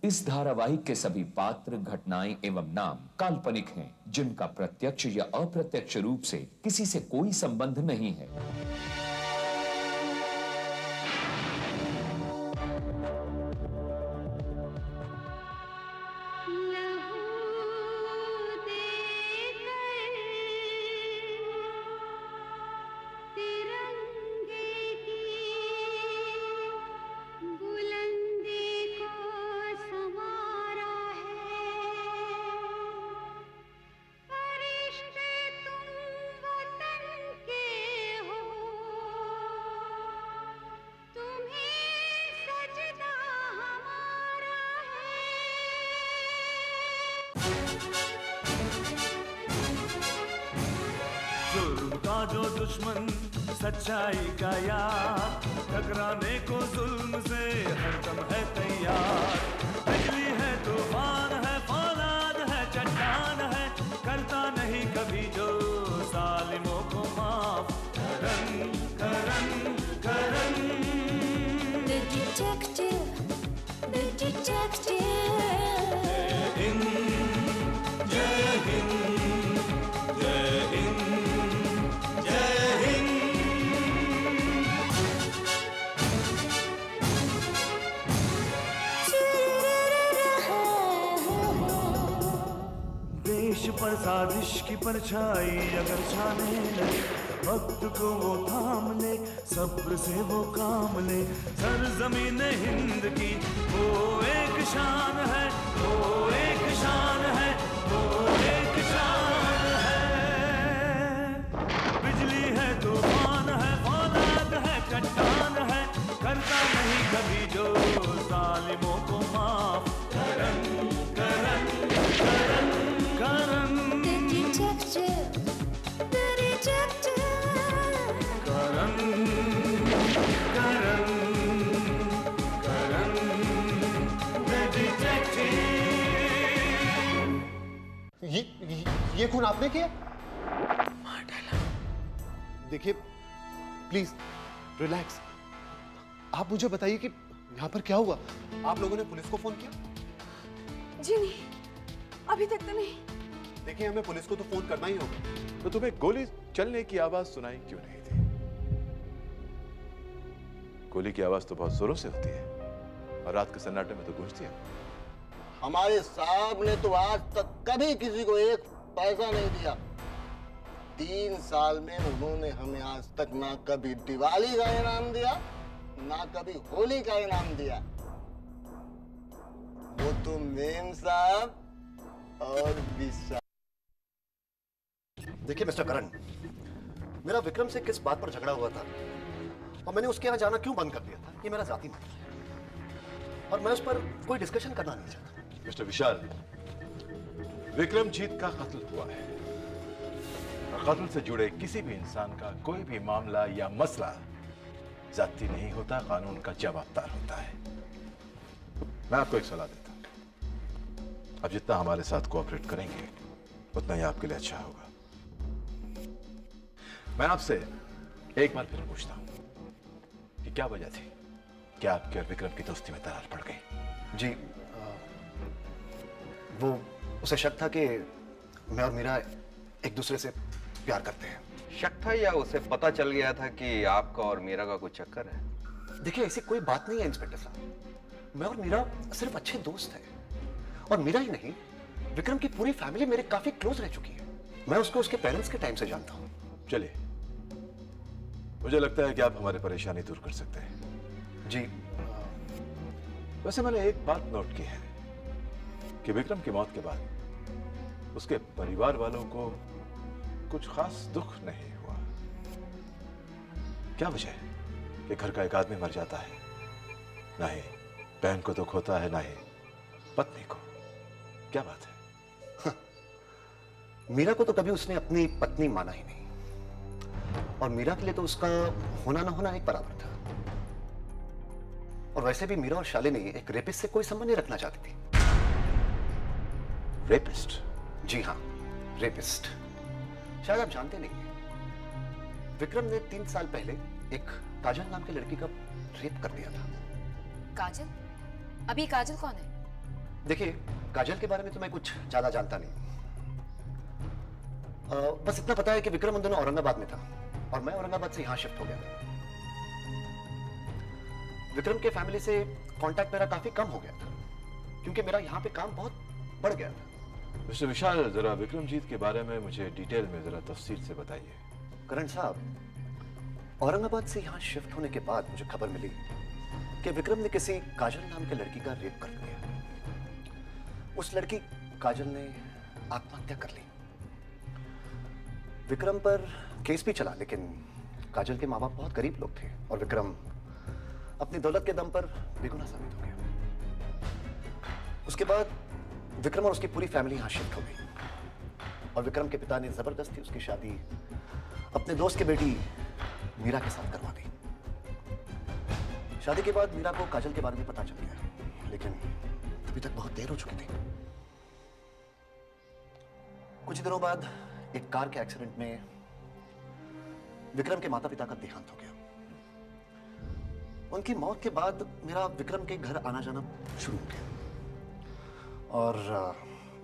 इस धारावाहिक के सभी पात्र, घटनाएं एवं नाम काल्पनिक हैं, जिनका प्रत्यक्ष या अप्रत्यक्ष रूप से किसी से कोई संबंध नहीं है। का जो दुश्मन सच्चाई का यार, टकराने को जुल्म से हरदम है तैयार। बिजली है, तूफान है, फौलाद है, चट्टान है, करता नहीं कभी जो जालिमों को माफ। करन करन करन The detective, the detective। जय हिंद, जय हिंद, जय हिंद। देश पर साजिश की परछाई अगर छाने लगे, वक्त को वो थाम ले, सब्र से वो काम ले। सरजमीन हिंद की वो एक शान है, वो एक शान है, वो एक शान है। बिजली है, तूफान है, फौलाद है, चट्टान है, करता नहीं कभी जो जालिमों को माफ। करन करन करन करन The detective, Karan Karan Karan the detective। ये खून आपने किया? मार डाला। देखिए प्लीज रिलैक्स। आप मुझे बताइए कि यहाँ पर क्या हुआ? आप लोगों ने पुलिस को फोन किया? जी नहीं, अभी तक तो नहीं। देखिए हमें पुलिस को तो फोन करना ही होगा। तो तुम्हें गोली चलने की आवाज सुनाई क्यों नहीं थी? गोली की आवाज तो बहुत जोरों से होती है और रात के सन्नाटे में तो गूंजती है। हमारे साहब ने तो आज तक कभी किसी को एक पैसा नहीं दिया। 3 साल में उन्होंने हमें आज तक ना कभी दिवाली का इनाम दिया, ना कभी होली का इनाम दिया। वो तो मेम साहब और विशाल। देखिए मिस्टर करण, मेरा विक्रम से किस बात पर झगड़ा हुआ था और मैंने उसके यहाँ जाना क्यों बंद कर दिया था, ये मेरा जाती मसला है और मैं उस पर कोई डिस्कशन करना नहीं चाहता। मिस्टर विशाल, विक्रमजीत का कत्ल हुआ है और कत्ल से जुड़े किसी भी इंसान का कोई भी मामला या मसला जाती नहीं होता, कानून का जवाबदार होता है। मैं आपको एक सलाह देता हूं, अब जितना हमारे साथ कोऑपरेट करेंगे उतना ही आपके लिए अच्छा होगा। मैं आपसे एक बार फिर पूछता हूं कि क्या वजह थी कि आपके और विक्रम की दोस्ती में दरार पड़ गई? जी वो उसे शक था कि मैं और मीरा एक दूसरे से प्यार करते हैं। शक था या उसे पता चल गया था कि आपका और मीरा का कुछ चक्कर है? देखिए ऐसी कोई बात नहीं है इंस्पेक्टर साहब, मैं और मीरा सिर्फ अच्छे दोस्त हैं और मीरा ही नहीं, विक्रम की पूरी फैमिली मेरे काफी क्लोज रह चुकी है। मैं उसको उसके पेरेंट्स के टाइम से जानता हूँ। चलिए, मुझे लगता है कि आप हमारी परेशानी दूर कर सकते हैं। जी वैसे मैंने एक बात नोट की है कि विक्रम की मौत के बाद उसके परिवार वालों को कुछ खास दुख नहीं हुआ। क्या वजह है कि घर का एक आदमी मर जाता है, ना ही बहन को दुख होता है, ना ही पत्नी को? क्या बात है? मीरा को तो कभी उसने अपनी पत्नी माना ही नहीं और मीरा के लिए तो उसका होना ना होना एक बराबर था। और वैसे भी मीरा और शालिनी एक रेपिस्ट से कोई संबंध नहीं रखना चाहती थी। रेपिस्ट? जी हाँ, रेपिस्ट। शायद आप जानते नहीं, विक्रम ने 3 साल पहले एक काजल नाम की लड़की का रेप कर दिया था। काजल? अभी काजल कौन है? देखिए, काजल के बारे में तो मैं कुछ ज्यादा जानता नहीं। बस इतना पता है कि विक्रम उन दोनों औरंगाबाद में था और मैं औरंगाबाद से यहां शिफ्ट हो गया था। विक्रम के फैमिली से कांटेक्ट मेरा काफी कम हो गया था क्योंकि मेरा यहां पे काम बहुत बढ़ गया था। मिस्टर विशाल, जरा विक्रमजीत के बारे में मुझे डिटेल में जरा तफसील से बताइए। करण साहब, औरंगाबाद से यहां शिफ्ट होने के बाद मुझे खबर मिली कि विक्रम ने किसी काजल नाम के लड़की का रेप कर दिया। उस लड़की काजल ने आत्महत्या कर ली। विक्रम पर केस भी चला, लेकिन काजल के माँ बाप बहुत गरीब लोग थे और विक्रम अपनी दौलत के दम पर बेगुनाह साबित हो गया। उसके बाद विक्रम और उसकी पूरी फैमिली यहां शिफ्ट हो गई और विक्रम के पिता ने जबरदस्ती उसकी शादी अपने दोस्त की बेटी मीरा के साथ करवा दी। शादी के बाद मीरा को काजल के बारे में पता चल गया, लेकिन अभी तक बहुत देर हो चुकी थी। कुछ दिनों बाद एक कार के एक्सीडेंट में विक्रम के माता पिता का देहांत हो गया। उनकी मौत के बाद मेरा विक्रम के घर आना जाना शुरू हो गया और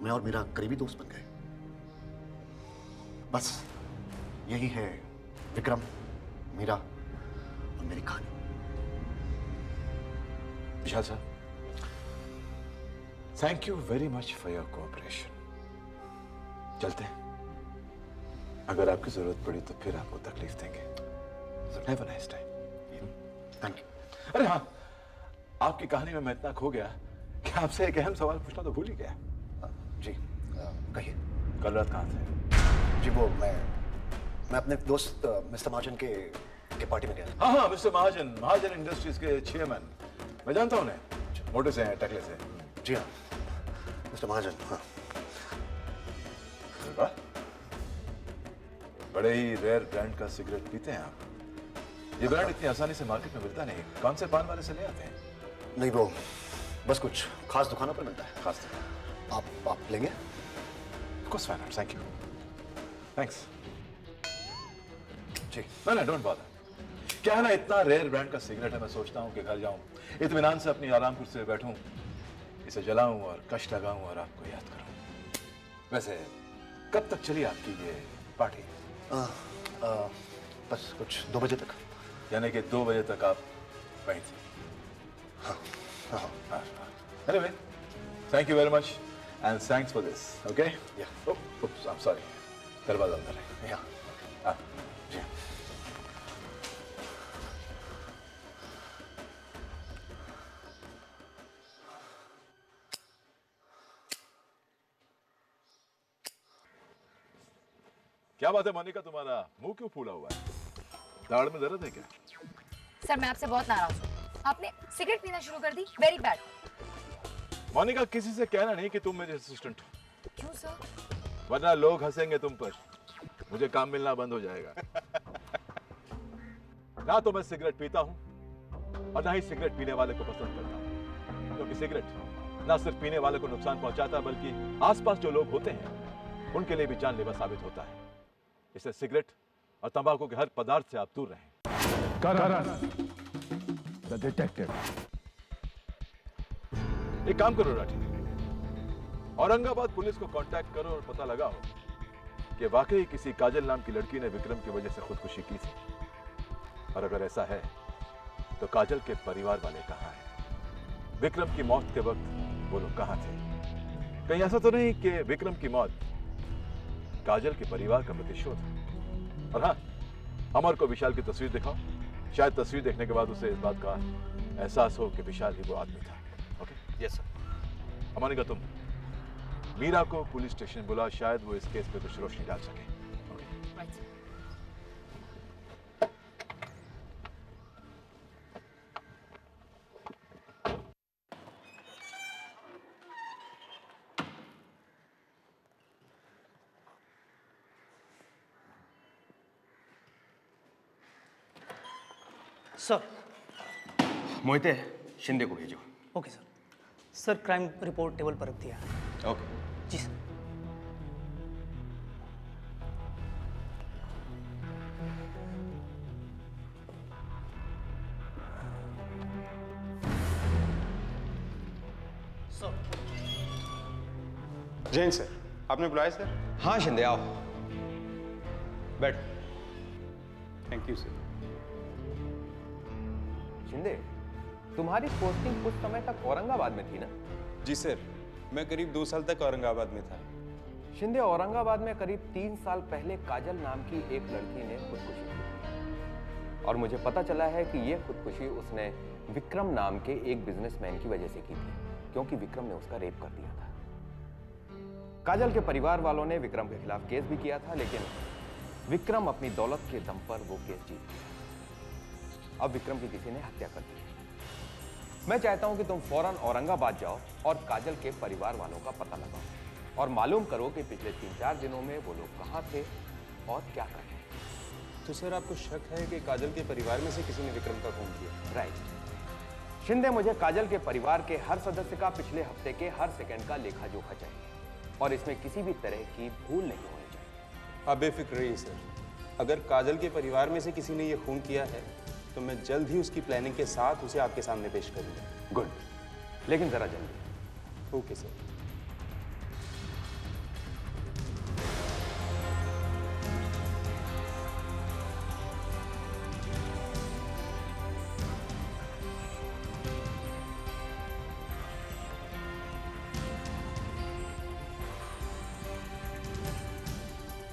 मैं और मीरा करीबी दोस्त बन गए। बस यही है विक्रम, मीरा और मेरी कहानी। विशाल साहब, thank you very much for your cooperation. चलते हैं, अगर आपकी जरूरत पड़ी तो फिर आपको तकलीफ देंगे। Have a nice time. Thank you. अरे हाँ, आपकी कहानी में मैं इतना खो गया कि आपसे एक अहम सवाल पूछना तो भूल ही गया। जी कहिए। कल रात कहाँ थे? जी वो मैं अपने दोस्त मिस्टर महाजन के पार्टी में गया था। हाँ, मिस्टर महाजन, महाजन इंडस्ट्रीज के चेयरमैन। मैं जानता हूँ उन्हें, मोटे से हैं, टकले से। जी हाँ, मिस्टर महाजन। हाँ, बड़े ही रेयर ब्रांड का सिगरेट पीते हैं आप। ये ब्रांड इतनी आसानी से मार्केट में मिलता नहीं। कौन से पान वाले से ले आते हैं? नहीं, वो बस कुछ खास दुकानों पर मिलता है। खास दुकान। आप लेंगे? Of course, fine. Thank you. Thanks. Ji. No, don't bother. क्या है ना, इतना रेयर ब्रांड का सिगरेट है, मैं सोचता हूँ कि घर जाऊँ, इत्मीनान से अपनी आराम कुर्सी पे बैठूँ, इसे जलाऊँ और कश लगाऊँ और आपको याद करूँ। वैसे कब तक चली आपकी ये पार्टी? बस कुछ 2 बजे तक। यानी कि 2 बजे तक आप वहीं थे? हाँ। Anyway, thank you very much and thanks for this. Okay? Yeah. Oops, I'm sorry. दरवाजा अंदर है। Yeah. जी। क्या बात है मोनिका, तुम्हारा मुंह क्यों फूला हुआ है? दाढ़ में दर्द है क्या? सर, मैं आपसे बहुत नाराज हूँ। आपने सिगरेट पीना शुरू कर दी। Very bad. मोनिका, किसी से कहना नहीं कि तुम मेरे असिस्टेंट हो। क्यों सर? वरना लोग हंसेंगे तुम पर, मुझे काम मिलना बंद हो जाएगा। ना तो मैं सिगरेट पीता हूँ और ना ही सिगरेट पीने वाले को पसंद करता हूँ, क्योंकि सिगरेट ना सिर्फ पीने वाले को नुकसान पहुंचाता बल्कि आसपास जो लोग होते हैं उनके लिए भी जानलेवा साबित होता है। इससे सिगरेट और तंबाकू के हर पदार्थ से आप दूर रहें। The detective. एक काम करो राठी, औरंगाबाद पुलिस को कांटेक्ट करो और पता लगाओ कि वाकई किसी काजल नाम की लड़की ने विक्रम की वजह से खुदकुशी की थी, और अगर ऐसा है तो काजल के परिवार वाले कहां हैं? विक्रम की मौत के वक्त वो लोग कहां थे? कहीं ऐसा तो नहीं कि विक्रम की मौत काजल के परिवार का प्रतिशोध है? और हाँ, अमर को विशाल की तस्वीर दिखाओ, शायद तस्वीर देखने के बाद उसे इस बात का एहसास हो कि विशाल ही वो आदमी था। ओके? Yes sir. अमानिका, तुम मीरा को पुलिस स्टेशन बुला, शायद वो इस केस पे कुछ रोशनी डाल सके। Okay? Right sir. Sir, Mohite, Shinde को भेजो। Okay sir. Sir, crime report table पर रख दिया है। ओके। जी सर। सर, जैन सर, आपने बुलाया सर? हाँ शिंदे, आओ बैठ। Thank you sir. शिंदे, तुम्हारी पोस्टिंग कुछ समय तक औरंगाबाद में थी ना? जी सर, मैं करीब 2 साल तक औरंगाबाद में था। शिंदे, औरंगाबाद में करीब 3 साल पहले काजल नाम की एक लड़की ने खुदकुशी की थी और मुझे पता चला है कि ये खुदकुशी उसने विक्रम नाम के एक बिजनेसमैन की वजह से की थी, क्योंकि विक्रम ने उसका रेप कर दिया था। काजल के परिवार वालों ने विक्रम के खिलाफ केस भी किया था, लेकिन विक्रम अपनी दौलत के दम पर वो केस जीत गया। अब विक्रम की किसी ने हत्या कर दी है। मैं चाहता हूं कि तुम फौरन औरंगाबाद जाओ और काजल के परिवार वालों का पता लगाओ और मालूम करो कि पिछले 3-4 दिनों में वो लोग कहां थे और क्या कर रहे हैं। तो सर, आपको शक है कि काजल के परिवार में से किसी ने विक्रम का खून किया? राइट शिंदे, मुझे काजल के परिवार के हर सदस्य का पिछले हफ्ते के हर सेकंड का लेखा जोखा चाहिए और इसमें किसी भी तरह की भूल नहीं होनी चाहिए। आप बेफिक्र रहिए सर, अगर काजल के परिवार में से किसी ने यह खून किया है तो मैं जल्द ही उसकी प्लानिंग के साथ उसे आपके सामने पेश करूंगा। गुड, लेकिन जरा जल्दी। Okay sir.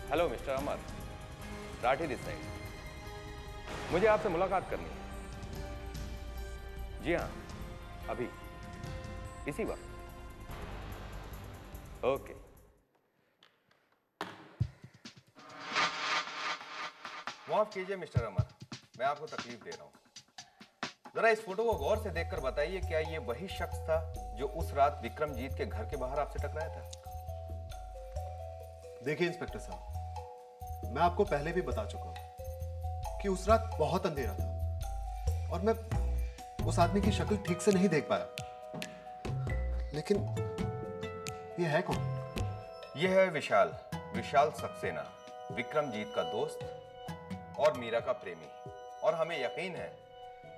Hello mister Amar, Rathi this side. मुझे आपसे मुलाकात करनी है। जी हाँ, अभी इसी वक्त। ओके। माफ कीजिए मिस्टर अमर, मैं आपको तकलीफ दे रहा हूं। जरा इस फोटो को गौर से देखकर बताइए, क्या ये वही शख्स था जो उस रात विक्रमजीत के घर के बाहर आपसे टकराया था? देखिए इंस्पेक्टर साहब, मैं आपको पहले भी बता चुका हूं कि उस रात बहुत अंधेरा था और मैं उस आदमी की शक्ल ठीक से नहीं देख पाया। लेकिन ये है कौन? ये है विशाल सक्सेना, विक्रमजीत का दोस्त और मीरा का प्रेमी। और हमें यकीन है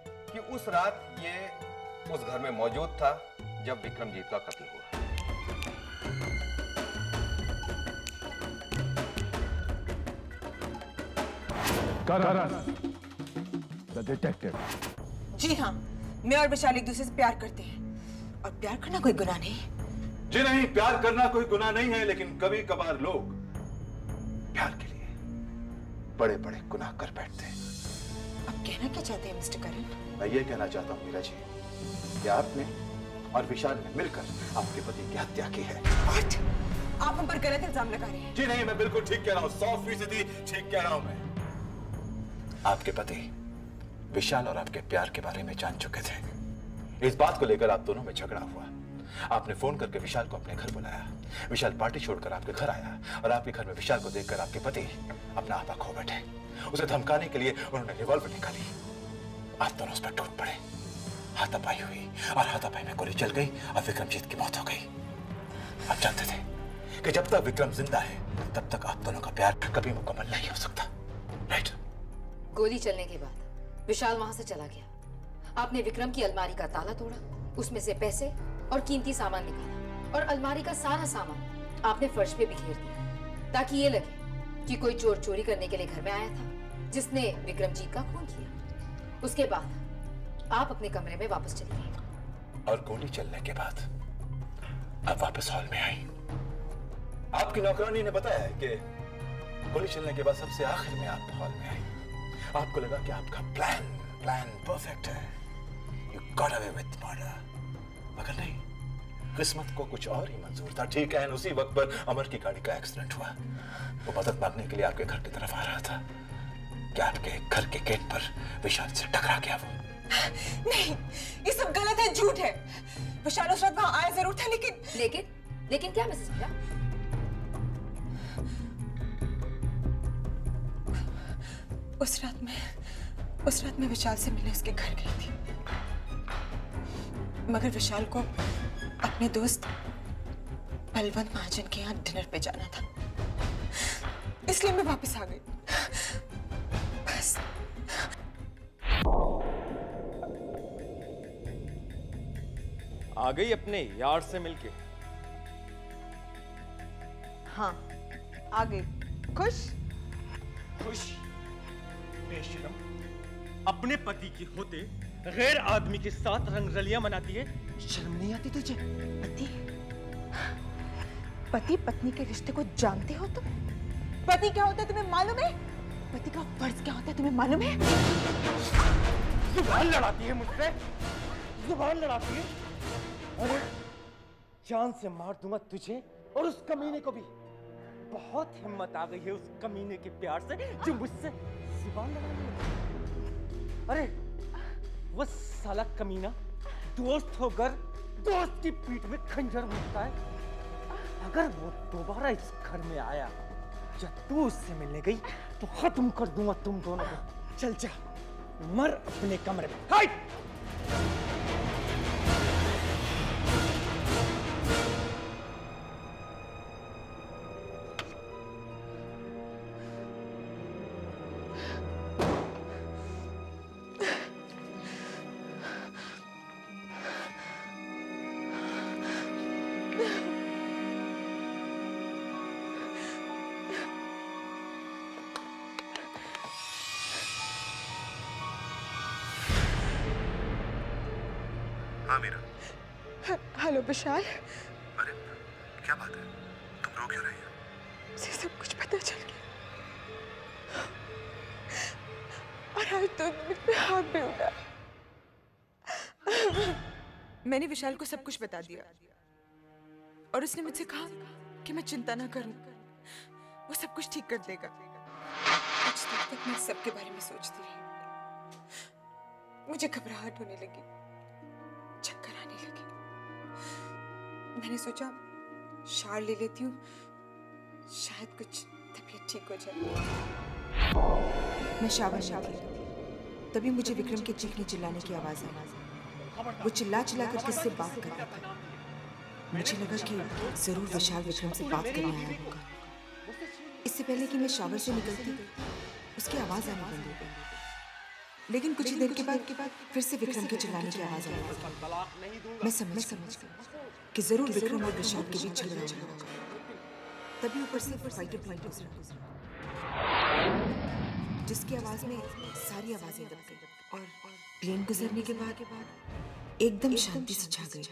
कि उस रात ये उस घर में मौजूद था जब विक्रमजीत का कत्ल हुआ। The detective. जी हाँ, मैं और विशाल एक दूसरे से प्यार करते हैं और प्यार करना कोई गुनाह नहीं। जी नहीं, प्यार करना कोई गुनाह नहीं है, लेकिन कभी कभार लोग प्यार के लिए बड़े बड़े गुनाह कर बैठते हैं। आप कहना क्या चाहते हैं मिस्टर करण? मैं ये कहना चाहता हूँ मीरा जी कि आपने और विशाल ने मिलकर आपके पति की हत्या की है। What? आप हम पर गलत इल्जाम लगा रहे हैं। जी नहीं, मैं बिल्कुल ठीक कह रहा हूँ, 100% ठीक कह रहा हूँ मैं। आपके पति विशाल और आपके प्यार के बारे में जान चुके थे। इस बात को लेकर आप दोनों में झगड़ा हुआ। आपने फोन करके विशाल को अपने घर बुलाया। विशाल पार्टी छोड़कर आपके घर आया और आपके घर में विशाल को देखकर आपके पति अपना आपा खो बैठे। उसे धमकाने के लिए उन्होंने रिवॉल्वर निकाली। आप दोनों उस पर टूट पड़े। हाथापाई हुई और हाथापाई में गोली चल गई और विक्रमजीत की मौत हो गई। आप जानते थे कि जब तक विक्रम जिंदा है तब तक आप दोनों का प्यार कभी मुकम्मल नहीं हो सकता, राइट? गोली चलने के बाद विशाल वहां से चला गया। आपने विक्रम की अलमारी का ताला तोड़ा, उसमें से पैसे और कीमती सामान निकाला और अलमारी का सारा सामान आपने फर्श पे बिखेर दिया ताकि ये लगे कि कोई चोर चोरी करने के लिए घर में आया था जिसने विक्रमजीत का खून किया। उसके बाद आप अपने कमरे में वापस चले गए और गोली चलने के बाद आप वापस हॉल में आई। आपकी नौकरानी ने बताया है कि गोली चलने के बाद सबसे आखिर में आप हॉल में आई। आपको लगा कि आपका प्लान परफेक्ट है। You got away with murder। मगर नहीं, किस्मत को कुछ और ही मंजूर था। ठीक है, उसी वक्त पर अमर की गाड़ी का एक्सीडेंट हुआ। वो मदद मांगने के लिए आपके घर की तरफ आ रहा था कि आपके घर के गेट पर विशाल से टकरा गया वो। नहीं, ये सब गलत है, झूठ है। विशाल उस रात वहां आया जरूर था, लेकिन क्या मिसेस मीरा? उस रात मैं विशाल से मिलने उसके घर गई थी, मगर विशाल को अपने दोस्त बलवंत महाजन के यहाँ डिनर पे जाना था, इसलिए मैं वापस आ गई। बस। आ गई अपने यार से मिलके। हाँ, आ गई। खुश? खुश? बेशरम, अपने पति के होते गैर आदमी के साथ रंगरलियां मनाती है, शर्म नहीं आती तुझे? पति पत्नी के रिश्ते को जानते हो तुम? पति क्या होता है तुम्हें मालूम है? पति का फर्ज क्या होता है तुम्हें मालूम है? जुबान लड़ाती है मुझसे, जुबान लड़ाती है। अरे जान से मार दूंगा तुझे और उस कमीने को भी। बहुत हिम्मत आ गई है उस कमीने के प्यार से जो मुझसे जुबान लड़ा रही है। अरे वो साला कमीना दोस्त होकर दोस्त की पीठ में खंजर मारता है। अगर वो दोबारा इस घर में आया या तू उससे मिलने गई तो खत्म कर दूंगा तुम दोनों को। चल जा, मर अपने कमरे में। हाय! हाँ मीरा। हेलो विशाल। अरे क्या बात है, तुम रो क्यों रही हो? मुझे सब कुछ पता चल गया और आज तो मुझ पे हाथ भी उठा। मैंने विशाल को सब कुछ बता दिया और उसने मुझसे कहा कि मैं चिंता ना करूं, वो सब कुछ ठीक कर देगा। कुछ देर तक मैं सबके बारे में सोचती रही। मुझे घबराहट होने लगी, चक्कर आने लगे। मैंने सोचा शार ले लेती हूँ, शायद कुछ तबीयत ठीक हो जाए। मैं शावर की तभी मुझे विक्रम के चीखने चिल्लाने की आवाज आई। वो चिल्ला कर किससे बात कर रहा था। मुझे लगा कि जरूर विशाल विक्रम से बात करने आया होगा। इससे पहले कि मैं शावर से निकलती उसकी आवाज आने बंद हो गई। लेकिन कुछ ही देर के बाद फिर से विक्रम के चिल्लाने की आवाज आई। मैं समझ गई कि जरूर विक्रम और विशाल के बीच झगड़ा होगा। तभी ऊपर से फाइटर प्लेन गुजरा जिसकी आवाज में सारी आवाजें दब गई और प्लेन गुजरने के बाद एकदम शांति से छा गई।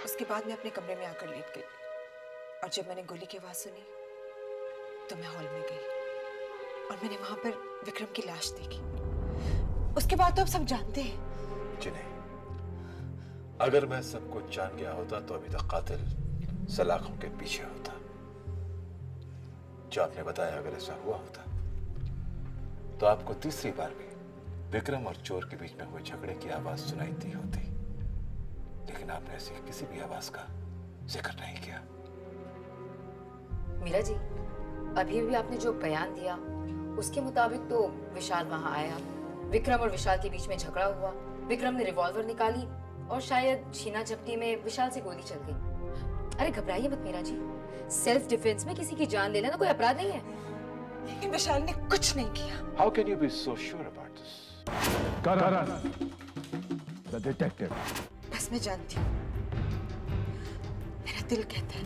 उसके बाद मैं अपने कमरे में आकर लेट गई और जब मैंने गोली की आवाज सुनी तो मैं हॉल में गई और मैंने वहां पर विक्रम की लाश देखी। उसके बाद तो आप सब जानते हैं। जिन्हें अगर मैं सब कुछ जान गया होता तो अभी तक कातिल सलाखों के पीछे होता। जो आपने बताया अगर ऐसा हुआ होता तो आपको तीसरी बार भी विक्रम और चोर के बीच में हुए झगड़े की आवाज सुनाई दी होती, लेकिन आपने ऐसी किसी भी आवाज का जिक्र नहीं किया। मीरा जी, अभी भी आपने जो बयान दिया उसके मुताबिक तो विशाल वहां आया, विक्रम और विशाल के बीच में झगड़ा हुआ, विक्रम ने रिवॉल्वर निकाली और शायद छीना झपटी में विशाल से गोली चल गई। अरे घबराइए मत मीरा जी, सेल्फ डिफेंस में किसी की जान ले लेना कोई अपराध नहीं है। लेकिन विशाल ने कुछ नहीं किया। How can you be so sure about this? Karan, the detective. बस मैं जानती हूँ, मेरा दिल कहता है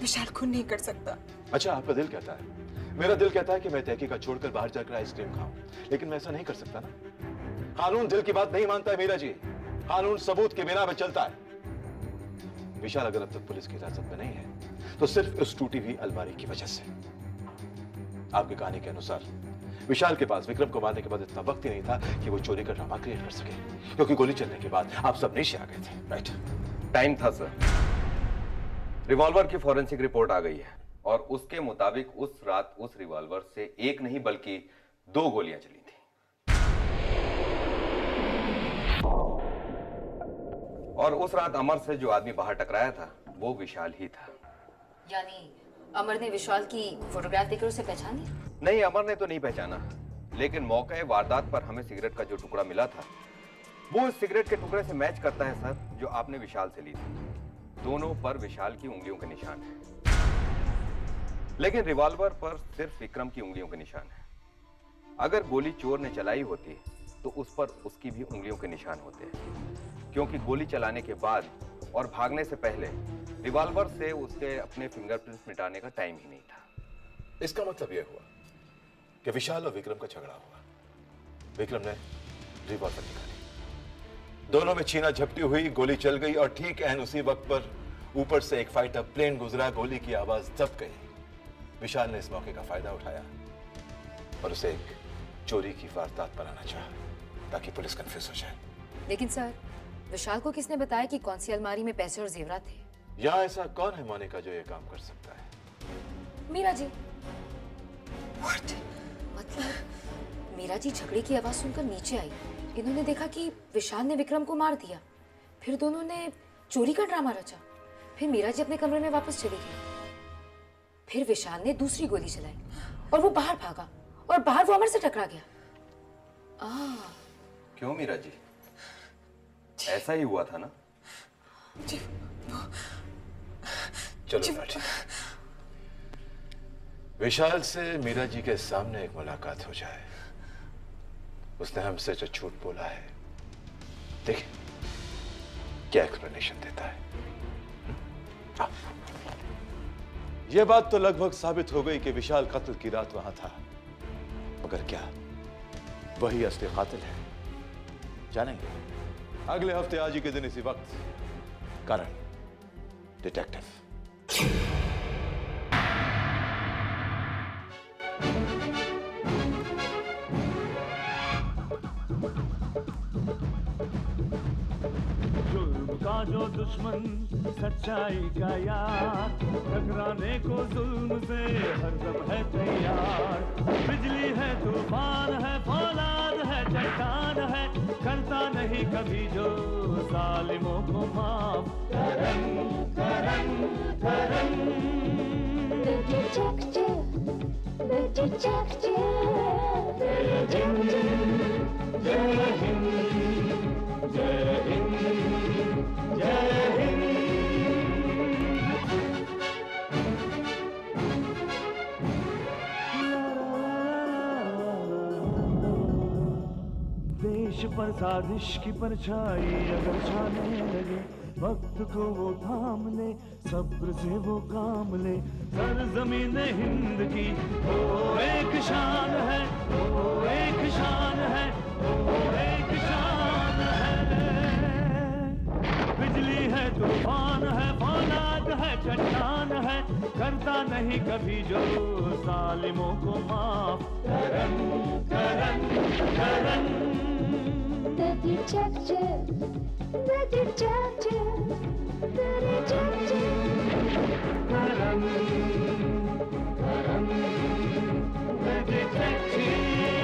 विशाल खून नहीं कर सकता। अच्छा, आपका दिल कहता है? मेरा दिल कहता है कि मैं तहकीकात छोड़कर बाहर जाकर आइसक्रीम खाऊं, लेकिन मैं ऐसा नहीं कर सकता ना। कानून दिल की बात नहीं मानता है मीरा जी, कानून सबूत के बिना पे चलता है। विशाल अगर अब तक पुलिस की हिरासत में नहीं है तो सिर्फ उस टूटी हुई अलमारी की वजह से। आपकी कहानी के अनुसार विशाल के पास विक्रम को मारने के बाद इतना वक्त ही नहीं था कि वो चोरी का ड्रामा क्रिएट कर सके, क्योंकि गोली चलने के बाद आप सब नीचे आ गए थे, राइट? टाइम था सर। रिवॉल्वर की फॉरेंसिक रिपोर्ट आ गई है और उसके मुताबिक उस रात उस रिवॉल्वर से एक नहीं बल्कि 2 गोलियां चली थी। और उस रात अमर से जो आदमी बाहर टकराया था वो विशाल ही था। यानी अमर ने विशाल की फोटोग्राफ देखकर उसे पहचान लिया? नहीं, अमर ने तो नहीं पहचाना, लेकिन मौके वारदात पर हमें सिगरेट का जो टुकड़ा मिला था वो इस सिगरेट के टुकड़े से मैच करता है सर, जो आपने विशाल से ली थी। दोनों पर विशाल की उंगलियों के निशान है, लेकिन रिवॉल्वर पर सिर्फ विक्रम की उंगलियों के निशान है। अगर गोली चोर ने चलाई होती तो उस पर उसकी भी उंगलियों के निशान होते हैं, क्योंकि गोली चलाने के बाद और भागने से पहले रिवॉल्वर से उसके अपने फिंगरप्रिंट्स मिटाने का टाइम ही नहीं था। इसका मतलब यह हुआ कि विशाल और विक्रम का झगड़ा हुआ। विक्रम ने रिवॉल्वर निकाली, दोनों में छीना झपटी हुई, गोली चल गई और ठीक एहन उसी वक्त पर ऊपर से एक फाइटर प्लेन गुजरा, गोली की आवाज दब गई। विशाल ने इस मौके का फायदा उठाया और उसे एक चोरी की वारदात बनाना चाहा ताकि पुलिस कंफ्यूज हो जाए। लेकिन सर, विशाल को किसने बताया कि कौन सी अलमारी में पैसे और जेवरात थे? यहाँ ऐसा कौन है मोनिका जो ये काम कर सकता है? मीरा जी। मतलब मीरा जी झगड़े की आवाज सुनकर नीचे आई। इन्होंने देखा कि विशाल ने विक्रम को मार दिया, फिर दोनों ने चोरी का ड्रामा रचा। फिर मीरा जी अपने कमरे में वापस चली गई। फिर विशाल ने दूसरी गोली चलाई और वो बाहर भागा और बाहर वो अमर से टकरा गया। क्यों मीरा जी, ऐसा ही हुआ था ना? जी, चलो बैठिए। विशाल से मीरा जी के सामने एक मुलाकात हो जाए। उसने हमसे जो झूठ बोला है, देखिए क्या एक्सप्लेनेशन देता है। यह बात तो लगभग साबित हो गई कि विशाल कत्ल की रात वहां था, मगर क्या वही असली कातिल है? जानेंगे अगले हफ्ते आज ही के दिन इसी वक्त। करण डिटेक्टिव। जुल्म का जो दुश्मन, सच्चाई का यार, टकराने को जुल्म से हरदम है तैयार। बिजली है, तूफान है, फौलाद है, चट्टान है, करता नहीं कभी जो जालिमों को माफ। Karan Karan Karan The detective, the detective, the detective. जय हिंद, जय हिंद, जय हिंद। देश पर साजिश की परछाई अगर छाने लगे, वक्त को वो थाम ले, सब्र से वो काम ले। सरजमीन हिंद की वो एक शान है, वो एक शान है, वो एक शान है। बिजली है, तूफान है, फौलाद है, चट्टान है, करता नहीं कभी जो जालिमों को माफ। Karan Karan Karan The detective, the detective, the detective. Karan, Karan, the detective.